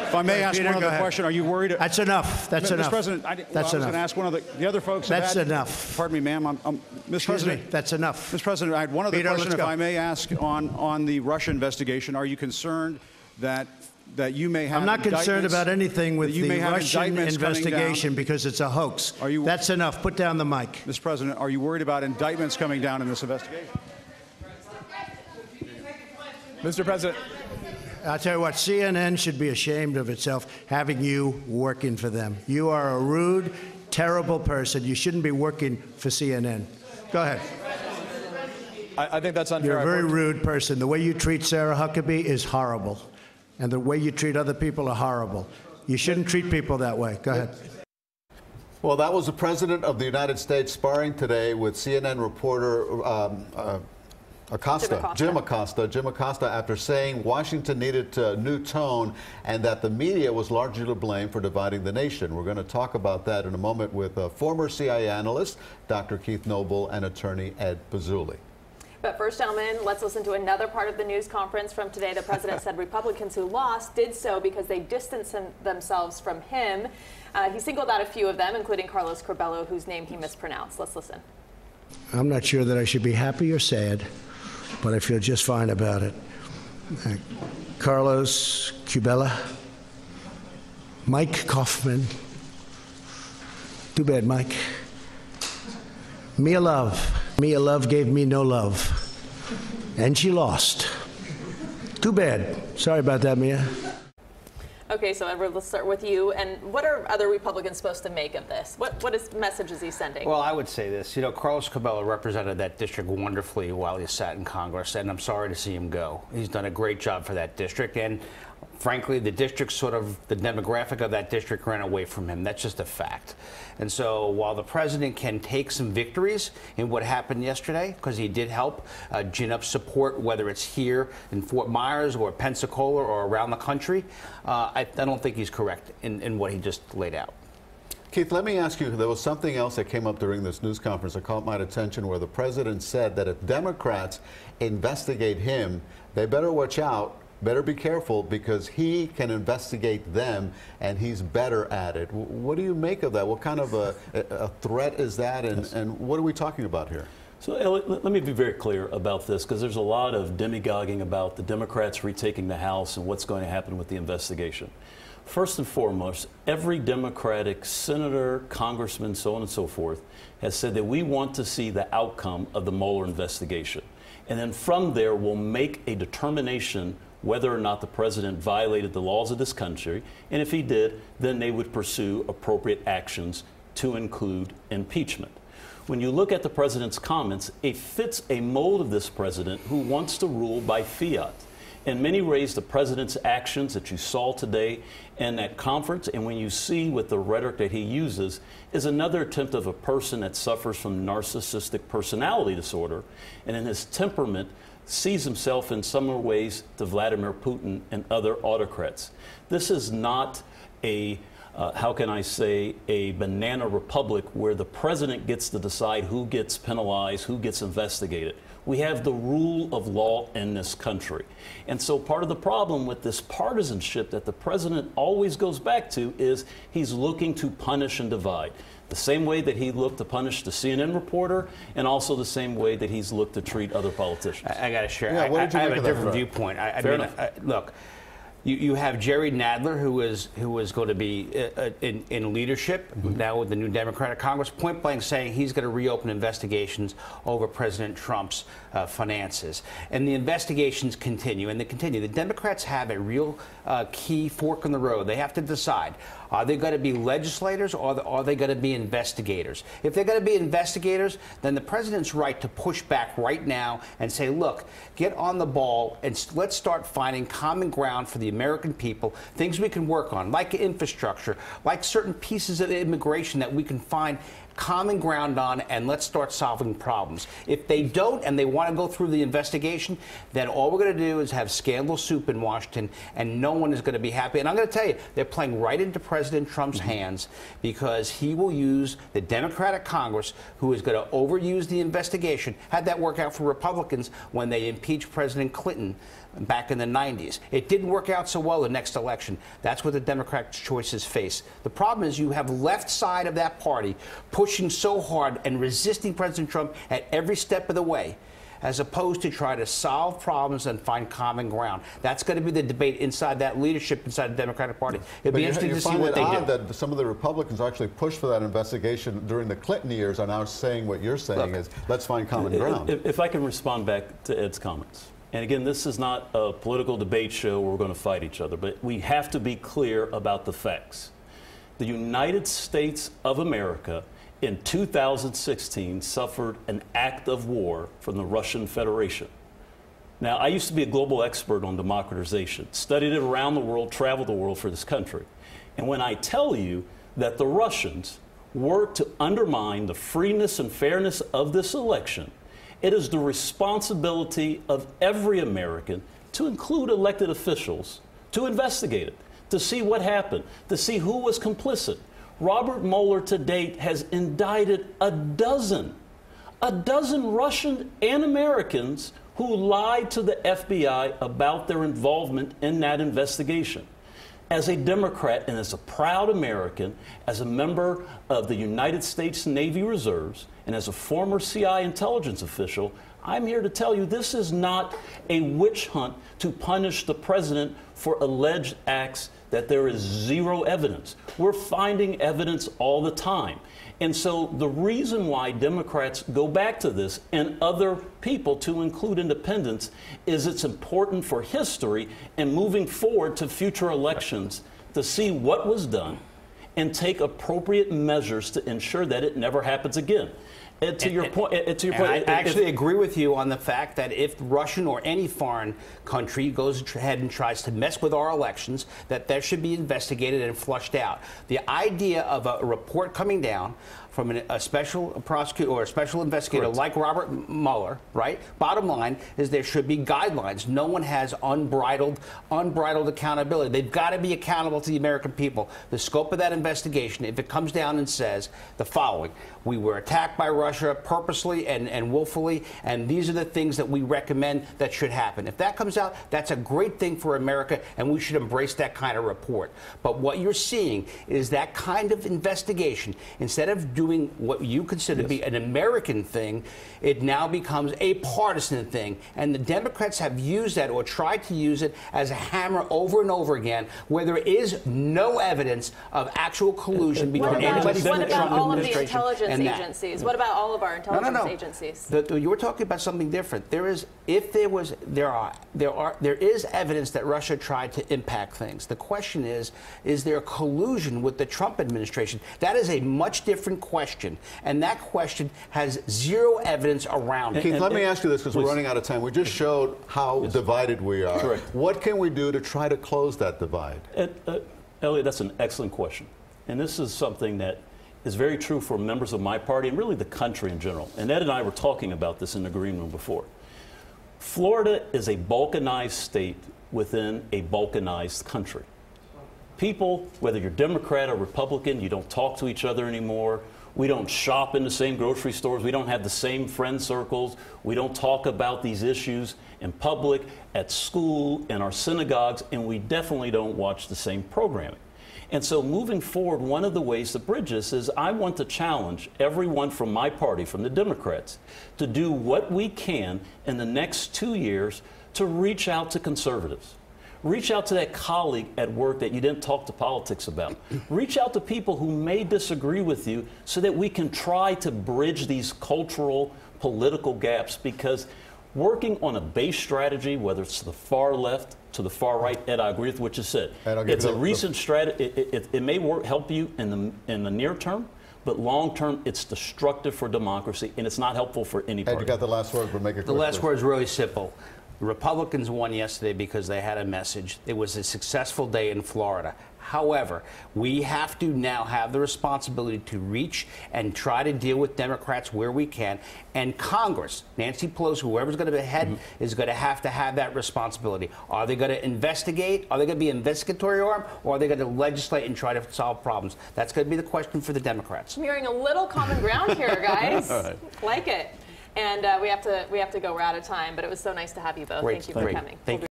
If I may ask one other question, are you worried? That's enough. That's enough. Mr. President, I was going to ask one of the other folks. That's enough. Pardon me, ma'am. Mr. President, that's enough. Mr. President, I had one other question, if I may ask, on the Russia investigation. Are you concerned that you may have? I'm not concerned about anything with the Russian investigation because it's a hoax. That's enough. Put down the mic. Mr. President, are you worried about indictments coming down in this investigation? Mr. President. I'll tell you what, CNN should be ashamed of itself having you working for them. You are a rude, terrible person. You shouldn't be working for CNN. Go ahead. I think that's unfair. You're a very rude person. The way you treat Sarah Huckabee is horrible. And the way you treat other people are horrible. You shouldn't treat people that way. Go ahead. Well, that was the President of the United States sparring today with CNN reporter Jim Acosta, after saying Washington needed a new tone and that the media was largely to blame for dividing the nation. We're going to talk about that in a moment with former CIA analyst Dr. Keith Noble and attorney Ed Pozzouli. But first, gentlemen, let's listen to another part of the news conference from today. The president said Republicans who lost did so because they distanced themselves from him. He singled out a few of them, including Carlos Curbelo, whose name he mispronounced. Let's listen. I'm not sure that I should be happy or sad, but I feel just fine about it. Carlos Curbelo, Mike Kaufman. Too bad, Mike. Mia Love. Mia Love gave me no love. And she lost. Too bad. Sorry about that, Mia. Okay, so Edward, let's start with you. And what are other Republicans supposed to make of this? What message is he sending? Well, I would say this. You know, Carlos Curbelo represented that district wonderfully while he sat in Congress, and I'm sorry to see him go. He's done a great job for that district, and frankly, the district the demographic of that district ran away from him. That's just a fact. And so while the president can take some victories in what happened yesterday, because he did help gin up support, whether it's here in Fort Myers or Pensacola or around the country, I don't think he's correct in what he just laid out. Keith, let me ask you, there was something else that came up during this news conference that caught my attention where the president said that if Democrats investigate him, they better watch out. Better be careful because he can investigate them and he's better at it. What do you make of that? What kind of a threat is that, and what are we talking about here? So, Elliot, let me be very clear about this because there's a lot of demagoguing about the Democrats retaking the House and what's going to happen with the investigation. First and foremost, every Democratic senator, congressman, so on and so forth, has said that we want to see the outcome of the Mueller investigation. And then from there, we'll make a determination whether or not the president violated the laws of this country, and if he did, then they would pursue appropriate actions to include impeachment. When you look at the president's comments, it fits a mold of this president who wants to rule by fiat. In many ways, the president's actions that you saw today in that conference, and when you see with the rhetoric that he uses, is another attempt of a person that suffers from narcissistic personality disorder, and in his temperament, sees himself in similar ways to Vladimir Putin and other autocrats. This is not a, how can I say, a banana republic where the president gets to decide who gets penalized, who gets investigated. We have the rule of law in this country. And so part of the problem with this partisanship that the president always goes back to is he's looking to punish and divide. The same way that he looked to punish the CNN reporter, and also the same way that he's looked to treat other politicians. I got to share. Yeah, I have a different viewpoint. Look, you have Jerry Nadler, who is going to be in leadership now with the new Democratic Congress, point blank saying he's going to reopen investigations over President Trump's finances. And the investigations continue, and they continue. The Democrats have a real key fork in the road. They have to decide. Are they going to be legislators or are they going to be investigators? If they're going to be investigators, then the president's right to push back right now and say, look, get on the ball and let's start finding common ground for the American people, things we can work on, like infrastructure, like certain pieces of immigration that we can find common ground on, and let's start solving problems. If they don't and they want to go through the investigation, then all we're going to do is have scandal soup in Washington, and no one is going to be happy. And I'm going to tell you, they're playing right into President Trump's hands because he will use the Democratic Congress, who is going to overuse the investigation. How'd that work out for Republicans when they impeached President Clinton back in the 90s. It didn't work out so well the next election. That's what the Democratic choices face. The problem is you have left side of that party pushing so hard and resisting President Trump at every step of the way, as opposed to try to solve problems and find common ground. That's going to be the debate inside that leadership, inside the Democratic Party. It'll be interesting to see what they do. That some of the Republicans actually pushed for that investigation during the Clinton years are now saying what you're saying is, let's find common ground. If I can respond back to Ed's comments. And again, this is not a political debate show where we're going to fight each other, but we have to be clear about the facts. The United States of America in 2016 suffered an act of war from the Russian Federation. Now, I used to be a global expert on democratization, studied it around the world, traveled the world for this country. And when I tell you that the Russians worked to undermine the freeness and fairness of this election, it is the responsibility of every American, to include elected officials, to investigate it, to see what happened, to see who was complicit. Robert Mueller to date has indicted a dozen Russian and Americans who lied to the FBI about their involvement in that investigation. As a Democrat and as a proud American, as a member of the United States Navy Reserves, and as a former CIA intelligence official, I'm here to tell you this is not a witch hunt to punish the president for alleged acts that there is zero evidence. We're finding evidence all the time. And so the reason why Democrats go back to this, and other people, to include independents, is it's important for history and moving forward to future elections to see what was done and take appropriate measures to ensure that it never happens again. And to your point, I actually agree with you on the fact that if Russian or any foreign country goes ahead and tries to mess with our elections, that should be investigated and flushed out. The idea of a report coming down from a special prosecutor or a special investigator like Robert Mueller, right? Bottom line is there should be guidelines. No one has unbridled accountability. They've got to be accountable to the American people. The scope of that investigation, if it comes down and says the following: we were attacked by Russia purposely and willfully, and these are the things that we recommend that should happen. If that comes out, that's a great thing for America, and we should embrace that kind of report. But what you're seeing is that kind of investigation, instead of doing what you consider to be an American thing, it now becomes a partisan thing. And the Democrats have used that, or tried to use it, as a hammer over and over again, where there is no evidence of actual collusion between anybody from the Trump all of the administration intelligence and that. agencies? What about all of our intelligence agencies? You're talking about something different. There is evidence that Russia tried to impact things. The question is there collusion with the Trump administration? That is a much different question, and that question has zero evidence around it. Keith, let me ask you this, because we're running out of time. We just showed how divided we are. Correct. What can we do to try to close that divide? Elliot, that's an excellent question. And this is something that is very true for members of my party and really the country in general. And Ed and I were talking about this in the green room before. Florida is a balkanized state within a balkanized country. People, whether you're Democrat or Republican, you don't talk to each other anymore. We don't shop in the same grocery stores. We don't have the same friend circles. We don't talk about these issues in public, at school, in our synagogues, and we definitely don't watch the same programming. And so moving forward, one of the ways to bridge this is I want to challenge everyone from my party, from the Democrats, to do what we can in the next 2 years to reach out to conservatives. Reach out to that colleague at work that you didn't talk to politics about. Reach out to people who may disagree with you so that we can try to bridge these cultural, political gaps, because working on a base strategy, whether it's to the far left, to the far right, Ed, I agree with what you said. It's a recent strategy. It may help you in the near term, but long term, it's destructive for democracy, and it's not helpful for any party. Ed, you got the last word, but make it quick. The last word is really simple. The Republicans won yesterday because they had a message. It was a successful day in Florida. However, we have to now have the responsibility to reach and try to deal with Democrats where we can. And Congress, Nancy Pelosi, whoever's going to be head, is going to have that responsibility. Are they going to investigate? Are they going to be an investigatory arm? Or are they going to legislate and try to solve problems? That's going to be the question for the Democrats. I'm hearing a little common ground here, guys. Like it. And we have to go. We're out of time, but it was so nice to have you both. Great. Thank you for coming. Thank you.